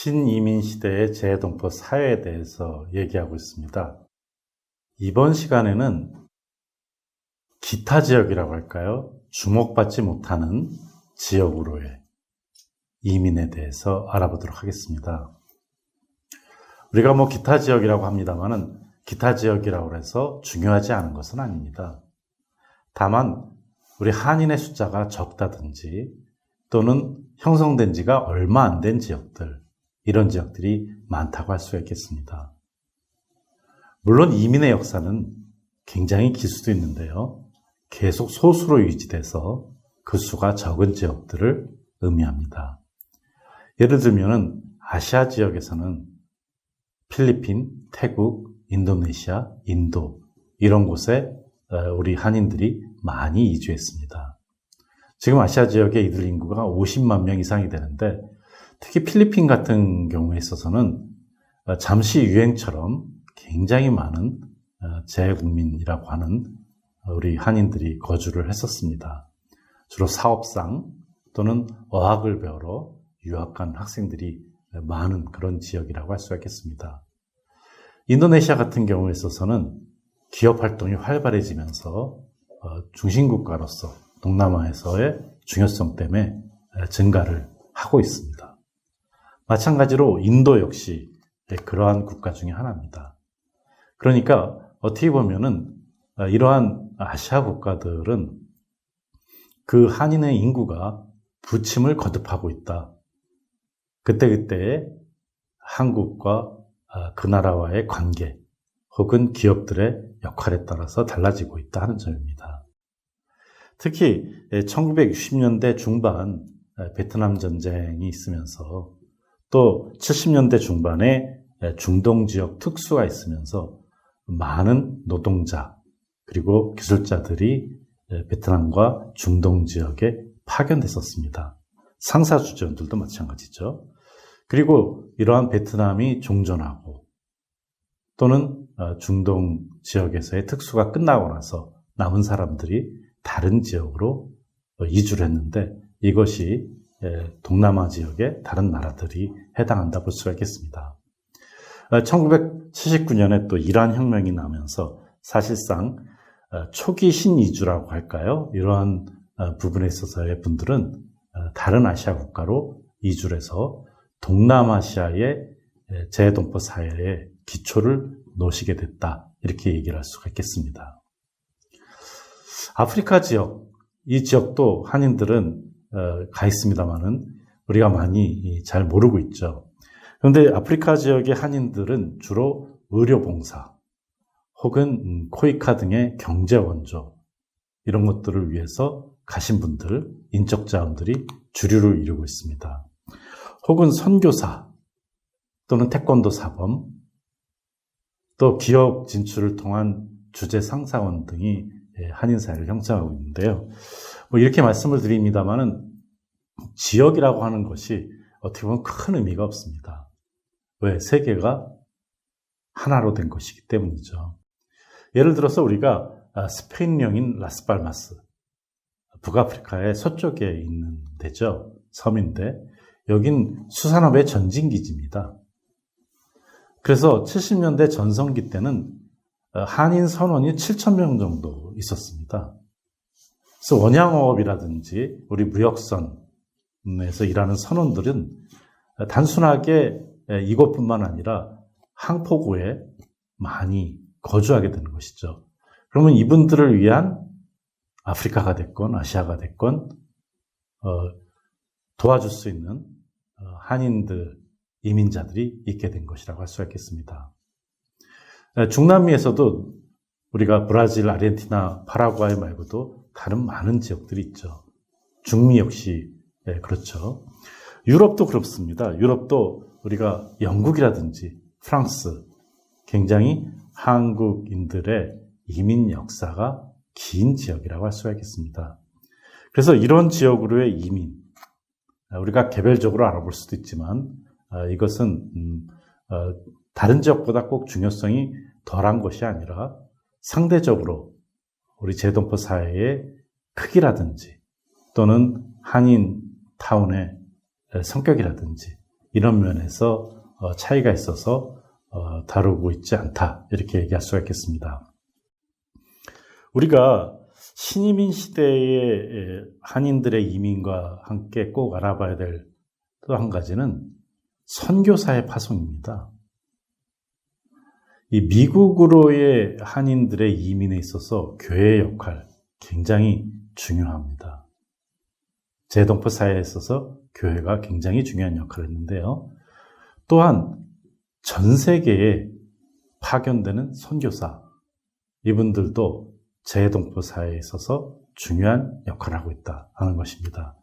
신이민 시대의 재동포 사회에 대해서 얘기하고 있습니다. 이번 시간에는 기타 지역이라고 할까요? 주목받지 못하는 지역으로의 이민에 대해서 알아보도록 하겠습니다. 우리가 기타 지역이라고 합니다만은 기타 지역이라고 해서 중요하지 않은 것은 아닙니다. 다만 우리 한인의 숫자가 적다든지 또는 형성된 지가 얼마 안 된 지역들, 이런 지역들이 많다고 할 수가 있겠습니다. 물론 이민의 역사는 굉장히 길 수도 있는데요. 계속 소수로 유지돼서 그 수가 적은 지역들을 의미합니다. 예를 들면 아시아 지역에서는 필리핀, 태국, 인도네시아, 인도 이런 곳에 우리 한인들이 많이 이주했습니다. 지금 아시아 지역의 이들 인구가 50만 명 이상이 되는데 특히 필리핀 같은 경우에 있어서는 잠시 유행처럼 굉장히 많은 재국민이라고 하는 우리 한인들이 거주를 했었습니다. 주로 사업상 또는 어학을 배우러 유학 간 학생들이 많은 그런 지역이라고 할 수가 있겠습니다. 인도네시아 같은 경우에 있어서는 기업 활동이 활발해지면서 중심국가로서 동남아에서의 중요성 때문에 증가를 하고 있습니다. 마찬가지로 인도 역시 그러한 국가 중에 하나입니다. 그러니까 어떻게 보면은 이러한 아시아 국가들은 그 한인의 인구가 부침을 거듭하고 있다. 그때그때 한국과 그 나라와의 관계 혹은 기업들의 역할에 따라서 달라지고 있다 하는 점입니다. 특히 1960년대 중반 베트남 전쟁이 있으면서 또 70년대 중반에 중동 지역 특수가 있으면서 많은 노동자 그리고 기술자들이 베트남과 중동 지역에 파견됐었습니다. 상사주전들도 마찬가지죠. 그리고 이러한 베트남이 종전하고 또는 중동 지역에서의 특수가 끝나고 나서 남은 사람들이 다른 지역으로 이주를 했는데 이것이 동남아 지역의 다른 나라들이 해당한다 볼 수가 있겠습니다. 1979년에 또 이란 혁명이 나면서 사실상 초기 신이주라고 할까요? 이러한 부분에 있어서의 분들은 다른 아시아 국가로 이주를 해서 동남아시아의 재동포 사회의 기초를 놓으시게 됐다. 이렇게 얘기를 할 수가 있겠습니다. 아프리카 지역, 이 지역도 한인들은 가 있습니다만은 우리가 많이 잘 모르고 있죠. 그런데 아프리카 지역의 한인들은 주로 의료봉사 혹은 코이카 등의 경제원조 이런 것들을 위해서 가신 분들, 인적 자원들이 주류를 이루고 있습니다. 혹은 선교사 또는 태권도 사범 또 기업 진출을 통한 주재 상사원 등이 한인 사회를 형성하고 있는데요. 이렇게 말씀을 드립니다만은 지역이라고 하는 것이 어떻게 보면 큰 의미가 없습니다. 왜? 세계가 하나로 된 것이기 때문이죠. 예를 들어서 우리가 스페인령인 라스팔마스, 북아프리카의 서쪽에 있는 데죠. 섬인데 여긴 수산업의 전진기지입니다. 그래서 70년대 전성기 때는 한인 선원이 7,000명 정도 있었습니다. 그래서 원양어업이라든지 우리 무역선에서 일하는 선원들은 단순하게 이곳뿐만 아니라 항포구에 많이 거주하게 되는 것이죠. 그러면 이분들을 위한 아프리카가 됐건 아시아가 됐건 도와줄 수 있는 한인들, 이민자들이 있게 된 것이라고 할 수가 있겠습니다. 중남미에서도 우리가 브라질, 아르헨티나, 파라과이 말고도 다른 많은 지역들이 있죠. 중미 역시 그렇죠. 유럽도 그렇습니다. 유럽도 우리가 영국이라든지 프랑스 굉장히 한국인들의 이민 역사가 긴 지역이라고 할 수가 있겠습니다. 그래서 이런 지역으로의 이민, 우리가 개별적으로 알아볼 수도 있지만 이것은 다른 지역보다 꼭 중요성이 덜한 것이 아니라 상대적으로 우리 재동포 사회의 크기라든지 또는 한인 타운의 성격이라든지 이런 면에서 차이가 있어서 다루고 있지 않다 이렇게 얘기할 수가 있겠습니다. 우리가 신이민 시대의 한인들의 이민과 함께 꼭 알아봐야 될 또 한 가지는 선교사의 파송입니다. 이 미국으로의 한인들의 이민에 있어서 교회의 역할 굉장히 중요합니다. 재동포 사회에 있어서 교회가 굉장히 중요한 역할을 했는데요. 또한 전 세계에 파견되는 선교사, 이분들도 재동포 사회에 있어서 중요한 역할을 하고 있다 하는 것입니다.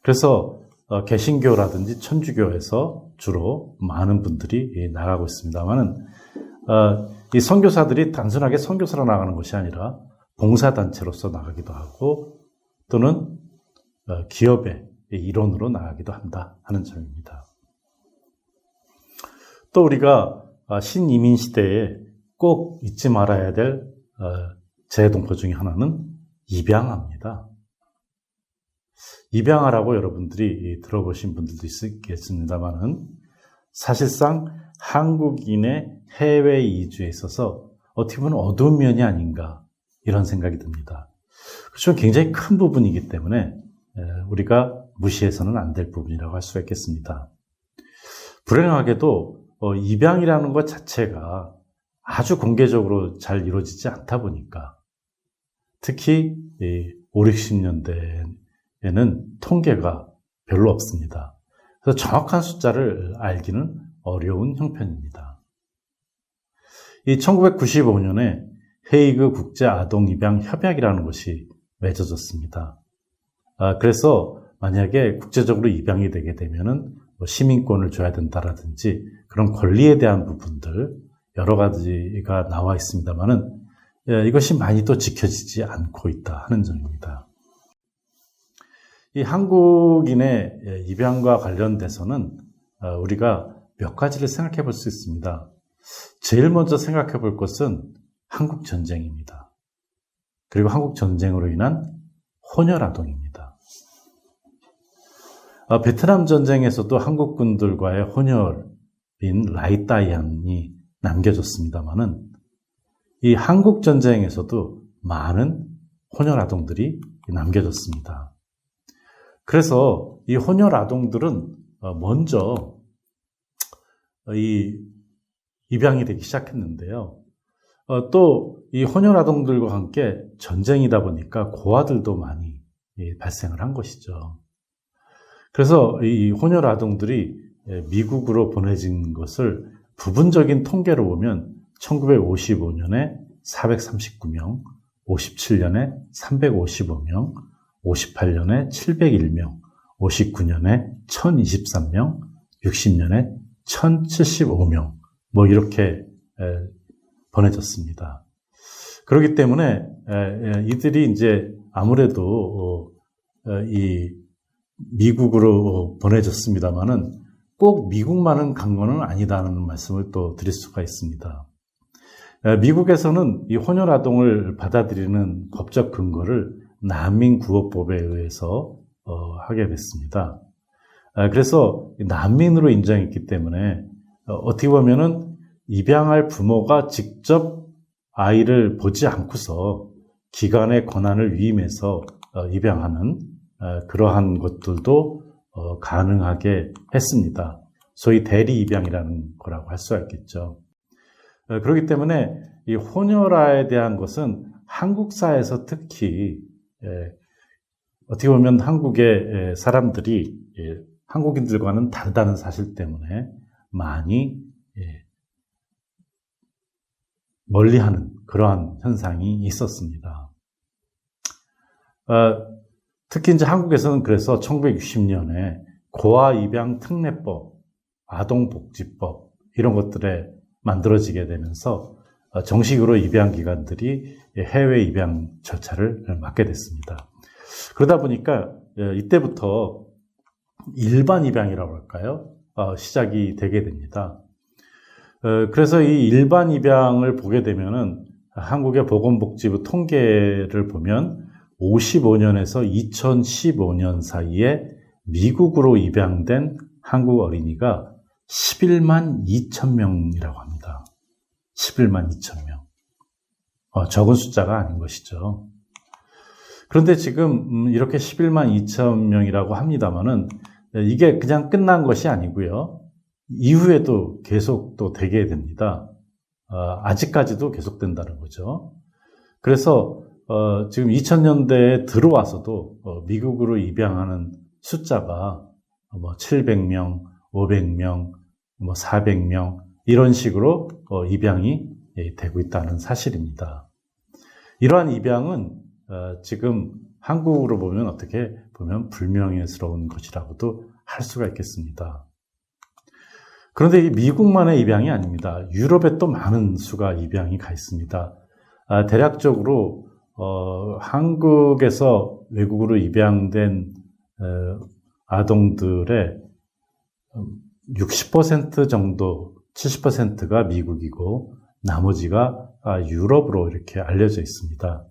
그래서 개신교라든지 천주교에서 주로 많은 분들이 나가고 있습니다만은 이 선교사들이 단순하게 선교사로 나가는 것이 아니라 봉사단체로서 나가기도 하고 또는 기업의 일원으로 나가기도 한다 하는 점입니다. 또 우리가 신이민 시대에 꼭 잊지 말아야 될 재동포 중에 하나는 입양아입니다. 입양아라고 여러분들이 들어보신 분들도 있겠습니다만은 사실상 한국인의 해외 이주에 있어서 어떻게 보면 어두운 면이 아닌가 이런 생각이 듭니다. 그렇지만 굉장히 큰 부분이기 때문에 우리가 무시해서는 안 될 부분이라고 할 수가 있겠습니다. 불행하게도 입양이라는 것 자체가 아주 공개적으로 잘 이루어지지 않다 보니까 특히 5, 60년대에는 통계가 별로 없습니다. 그래서 정확한 숫자를 알기는 어려운 형편입니다. 이 1995년에 헤이그 국제아동입양협약이라는 것이 맺어졌습니다. 그래서 만약에 국제적으로 입양이 되게 되면은 시민권을 줘야 된다라든지 그런 권리에 대한 부분들 여러 가지가 나와 있습니다만은 이것이 많이 또 지켜지지 않고 있다 하는 점입니다. 이 한국인의 입양과 관련돼서는 우리가 몇 가지를 생각해 볼 수 있습니다. 제일 먼저 생각해 볼 것은 한국 전쟁입니다. 그리고 한국 전쟁으로 인한 혼혈 아동입니다. 베트남 전쟁에서도 한국군들과의 혼혈인 라이따이안이 남겨졌습니다만은 이 한국 전쟁에서도 많은 혼혈 아동들이 남겨졌습니다. 그래서 이 혼혈 아동들은 먼저 입양이 되기 시작했는데요. 또 이 혼혈 아동들과 함께 전쟁이다 보니까 고아들도 많이 발생을 한 것이죠. 그래서 이 혼혈 아동들이 미국으로 보내진 것을 부분적인 통계로 보면 1955년에 439명, 57년에 355명, 58년에 701명, 59년에 1023명, 60년에 1075명, 이렇게 보내졌습니다. 그렇기 때문에 이들이 이제 아무래도 이 미국으로 보내졌습니다만은 꼭 미국만은 간 거는 아니다는 말씀을 또 드릴 수가 있습니다. 미국에서는 이 혼혈 아동을 받아들이는 법적 근거를 난민구호법에 의해서 하게 됐습니다. 그래서 난민으로 인정했기 때문에 어떻게 보면은 입양할 부모가 직접 아이를 보지 않고서 기관의 권한을 위임해서 입양하는 그러한 것들도 가능하게 했습니다. 소위 대리 입양이라는 거라고 할 수가 있겠죠. 그렇기 때문에 이 혼혈아에 대한 것은 한국 사회에서 특히 어떻게 보면 한국의 사람들이 한국인들과는 다르다는 사실 때문에 많이 멀리하는 그러한 현상이 있었습니다. 특히 이제 한국에서는 그래서 1960년에 고아 입양 특례법, 아동복지법 이런 것들에 만들어지게 되면서 정식으로 입양 기관들이 해외 입양 절차를 맡게 됐습니다. 그러다 보니까 이때부터 일반 입양이라고 할까요? 시작이 되게 됩니다. 그래서 이 일반 입양을 보게 되면은 한국의 보건복지부 통계를 보면 55년에서 2015년 사이에 미국으로 입양된 한국 어린이가 11만 2천 명이라고 합니다. 11만 2천 명. 적은 숫자가 아닌 것이죠. 그런데 지금 이렇게 11만 2천 명이라고 합니다만은 이게 그냥 끝난 것이 아니고요. 이후에도 계속 또 되게 됩니다. 아직까지도 계속된다는 거죠. 그래서 지금 2000년대에 들어와서도 미국으로 입양하는 숫자가 700명, 500명, 400명 이런 식으로 입양이 되고 있다는 사실입니다. 이러한 입양은 지금 한국으로 보면 어떻게 보면 불명예스러운 것이라고도 할 수가 있겠습니다. 그런데 이 미국만의 입양이 아닙니다. 유럽에 또 많은 수가 입양이 가 있습니다. 대략적으로 한국에서 외국으로 입양된 아동들의 60% 정도, 70%가 미국이고 나머지가 유럽으로 이렇게 알려져 있습니다.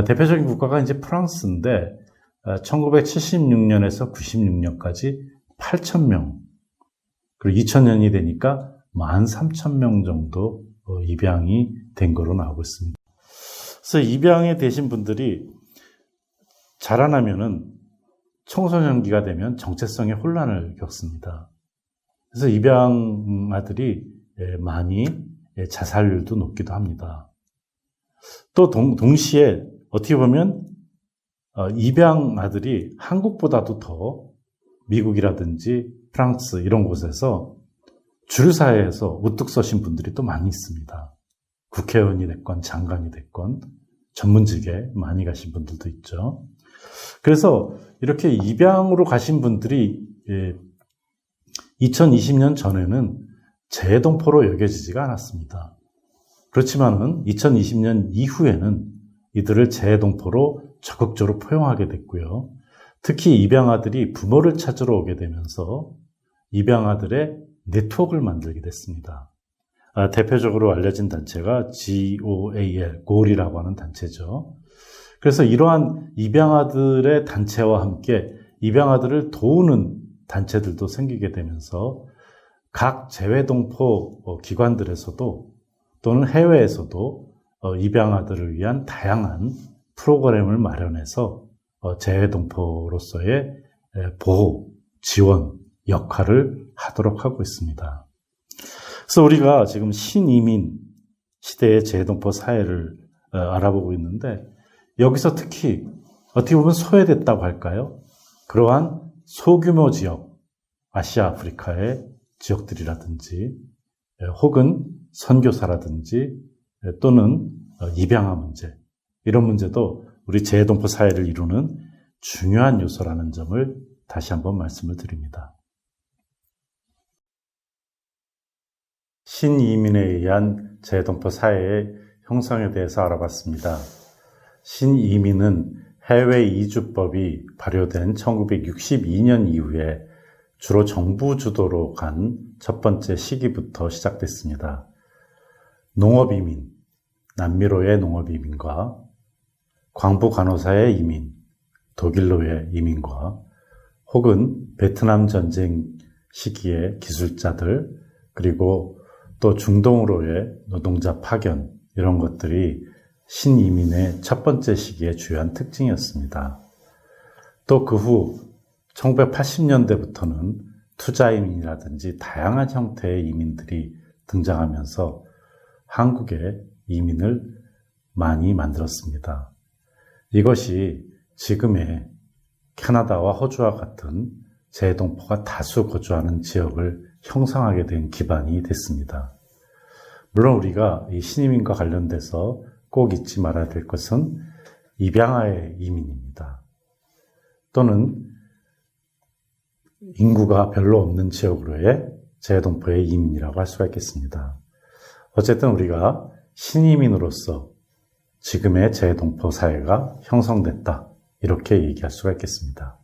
대표적인 국가가 이제 프랑스인데 1976년에서 96년까지 8,000명, 그리고 2000년이 되니까 13,000명 정도 입양이 된 거로 나오고 있습니다. 그래서 입양에 되신 분들이 자라나면은 청소년기가 되면 정체성의 혼란을 겪습니다. 그래서 입양 아들이 많이 자살률도 높기도 합니다. 또 동시에 어떻게 보면 입양 아들이 한국보다도 더 미국이라든지 프랑스 이런 곳에서 주류사회에서 우뚝 서신 분들이 또 많이 있습니다. 국회의원이 됐건 장관이 됐건 전문직에 많이 가신 분들도 있죠. 그래서 이렇게 입양으로 가신 분들이 2020년 전에는 재동포로 여겨지지가 않았습니다. 그렇지만은 2020년 이후에는 이들을 재동포로 적극적으로 포용하게 됐고요. 특히 입양아들이 부모를 찾으러 오게 되면서 입양아들의 네트워크를 만들게 됐습니다. 대표적으로 알려진 단체가 GOAL, 고올이라고 하는 단체죠. 그래서 이러한 입양아들의 단체와 함께 입양아들을 도우는 단체들도 생기게 되면서 각 재외동포 기관들에서도 또는 해외에서도 입양아들을 위한 다양한 프로그램을 마련해서 재외동포로서의 보호, 지원 역할을 하도록 하고 있습니다. 그래서 우리가 지금 신이민 시대의 재외동포 사회를 알아보고 있는데 여기서 특히 어떻게 보면 소외됐다고 할까요? 그러한 소규모 지역, 아시아, 아프리카의 지역들이라든지 혹은 선교사라든지 또는 입양아 문제, 이런 문제도 우리 재외동포 사회를 이루는 중요한 요소라는 점을 다시 한번 말씀을 드립니다. 신이민에 의한 재외동포 사회의 형성에 대해서 알아봤습니다. 신이민은 해외 이주법이 발효된 1962년 이후에 주로 정부 주도로 간 첫 번째 시기부터 시작됐습니다. 농업이민, 남미로의 농업이민과 광부 간호사의 이민, 독일로의 이민과 혹은 베트남 전쟁 시기의 기술자들, 그리고 또 중동으로의 노동자 파견, 이런 것들이 신이민의 첫 번째 시기의 주요한 특징이었습니다. 또 그 후 1980년대부터는 투자이민이라든지 다양한 형태의 이민들이 등장하면서 한국에 이민을 많이 만들었습니다. 이것이 지금의 캐나다와 호주와 같은 재외동포가 다수 거주하는 지역을 형성하게 된 기반이 됐습니다. 물론 우리가 이 신이민과 관련돼서 꼭 잊지 말아야 될 것은 입양아의 이민입니다. 또는 인구가 별로 없는 지역으로의 재외동포의 이민이라고 할 수가 있겠습니다. 어쨌든 우리가 신이민으로서 지금의 재외동포 사회가 형성됐다, 이렇게 얘기할 수가 있겠습니다.